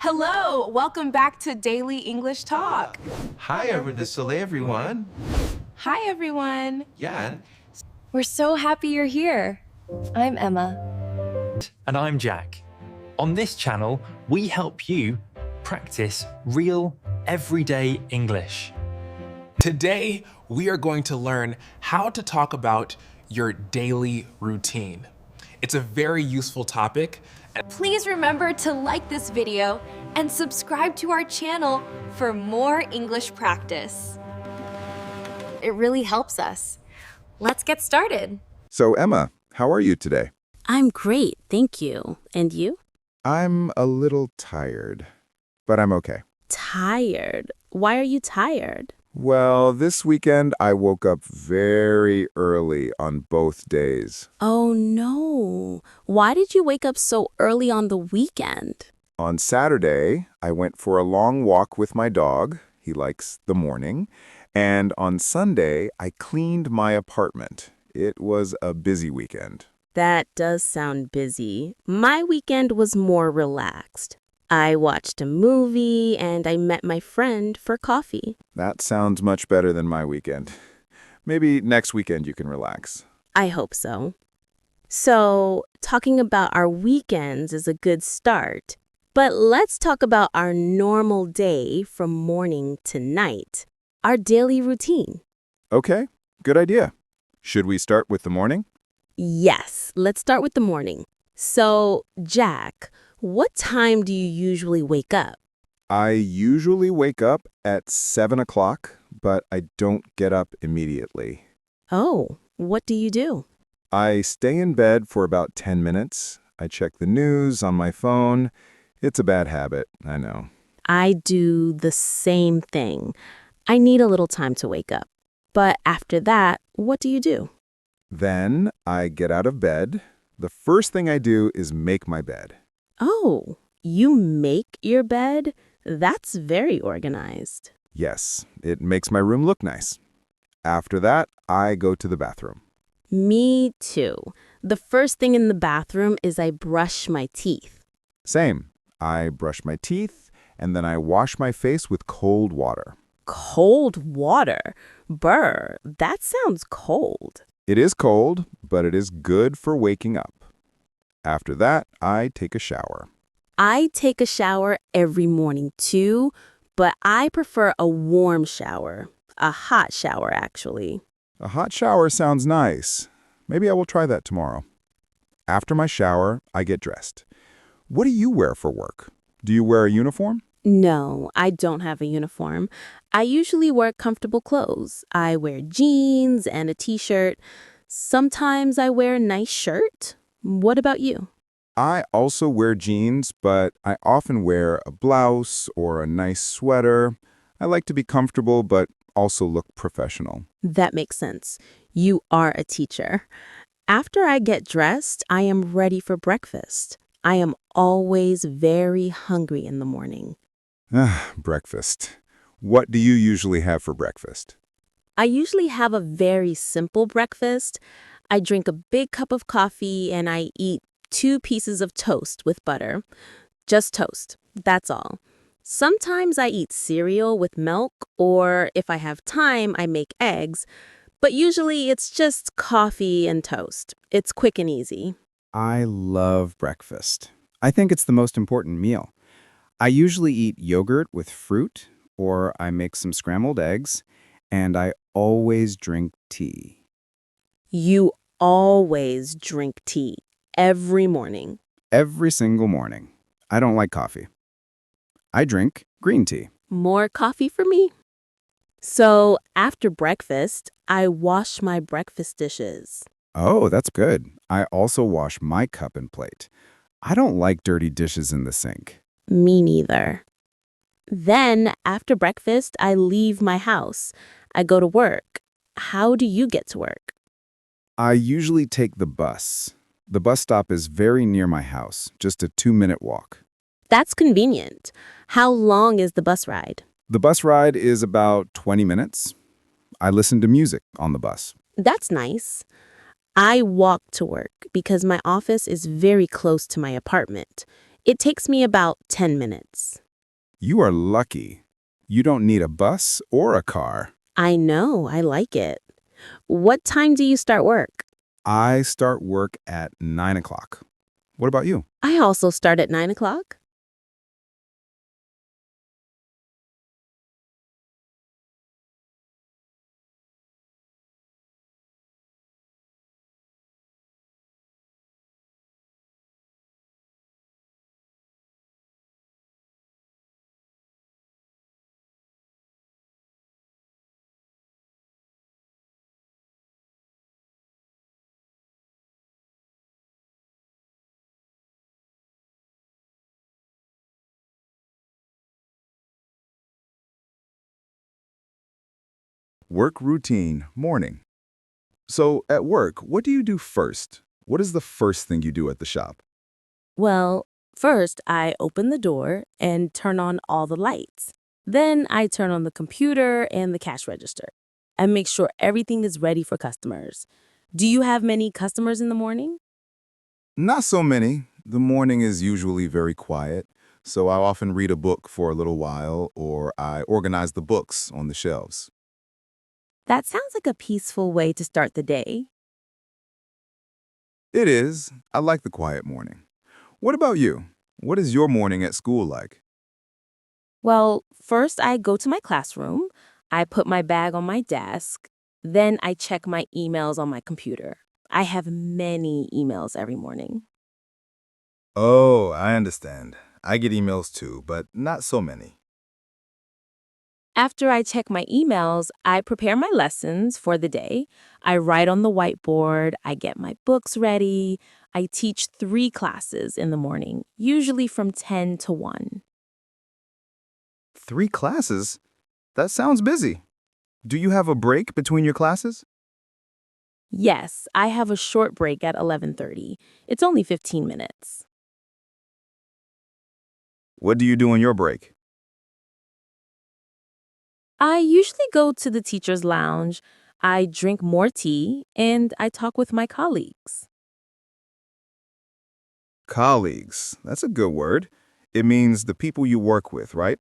Hello, welcome back to Daily English Talk. Hi, everyone. Hi, everyone. Yeah, We're so happy you're here. I'm Emma. And I'm Jack. On this channel, we help you practice real, everyday English. Today, we are going to learn how to talk about your daily routine. It's a very useful topic. Please remember to like this video and subscribe to our channel for more English practice. It really helps us. Let's get started. So, Emma, how are you today? I'm great, thank you. And you? I'm a little tired, but I'm okay. Tired? Why are you tired? Well, this weekend I woke up very early on both days. Oh no. Why did you wake up so early on the weekend? On Saturday, I went for a long walk with my dog. He likes the morning. And on Sunday, I cleaned my apartment. It was a busy weekend. That does sound busy. My weekend was more relaxed. I watched a movie and I met my friend for coffee. That sounds much better than my weekend. Maybe next weekend you can relax. I hope so. So, talking about our weekends is a good start. But let's talk about our normal day from morning to night. Our daily routine. Okay, good idea. Should we start with the morning? Yes, let's start with the morning. So, Jack, what time do you usually wake up? I usually wake up at 7 o'clock, but I don't get up immediately. Oh, what do you do? I stay in bed for about 10 minutes. I check the news on my phone. It's a bad habit, I know. I do the same thing. I need a little time to wake up. But after that, what do you do? Then I get out of bed. The first thing I do is make my bed. Oh, you make your bed? That's very organized. Yes, it makes my room look nice. After that, I go to the bathroom. Me too. The first thing in the bathroom is I brush my teeth. Same. I brush my teeth, and then I wash my face with cold water. Cold water? Brr, that sounds cold. It is cold, but it is good for waking up. After that, I take a shower. I take a shower every morning too, but I prefer a warm shower. A hot shower, actually. A hot shower sounds nice. Maybe I will try that tomorrow. After my shower, I get dressed. What do you wear for work? Do you wear a uniform? No, I don't have a uniform. I usually wear comfortable clothes. I wear jeans and a t-shirt. Sometimes I wear a nice shirt. What about you? I also wear jeans, but I often wear a blouse or a nice sweater. I like to be comfortable, but also look professional. That makes sense. You are a teacher. After I get dressed, I am ready for breakfast. I am always very hungry in the morning. Breakfast. What do you usually have for breakfast? I usually have a very simple breakfast. I drink a big cup of coffee and I eat 2 pieces of toast with butter. Just toast. That's all. Sometimes I eat cereal with milk, or if I have time, I make eggs. But usually it's just coffee and toast. It's quick and easy. I love breakfast. I think it's the most important meal. I usually eat yogurt with fruit, or I make some scrambled eggs, and I always drink tea. You always drink tea every morning. Every single morning. I don't like coffee. I drink green tea. More coffee for me. So after breakfast, I wash my breakfast dishes. Oh, that's good. I also wash my cup and plate. I don't like dirty dishes in the sink. Me neither. Then, after breakfast, I leave my house. I go to work. How do you get to work? I usually take the bus. The bus stop is very near my house, just a 2-minute walk. That's convenient. How long is the bus ride? The bus ride is about 20 minutes. I listen to music on the bus. That's nice. I walk to work because my office is very close to my apartment. It takes me about 10 minutes. You are lucky. You don't need a bus or a car. I know, I like it. What time do you start work? I start work at 9 o'clock. What about you? I also start at 9 o'clock. Work routine, morning. So, at work, what do you do first? What is the first thing you do at the shop? Well, first I open the door and turn on all the lights. Then I turn on the computer and the cash register and make sure everything is ready for customers. Do you have many customers in the morning? Not so many. The morning is usually very quiet, so I often read a book for a little while or I organize the books on the shelves. That sounds like a peaceful way to start the day. It is. I like the quiet morning. What about you? What is your morning at school like? Well, first I go to my classroom, I put my bag on my desk, then I check my emails on my computer. I have many emails every morning. Oh, I understand. I get emails too, but not so many. After I check my emails, I prepare my lessons for the day. I write on the whiteboard, I get my books ready. I teach 3 classes in the morning, usually from 10 to 1. 3 classes? That sounds busy. Do you have a break between your classes? Yes, I have a short break at 11:30. It's only 15 minutes. What do you do on your break? I usually go to the teacher's lounge, I drink more tea, and I talk with my colleagues. Colleagues. That's a good word. It means the people you work with, right?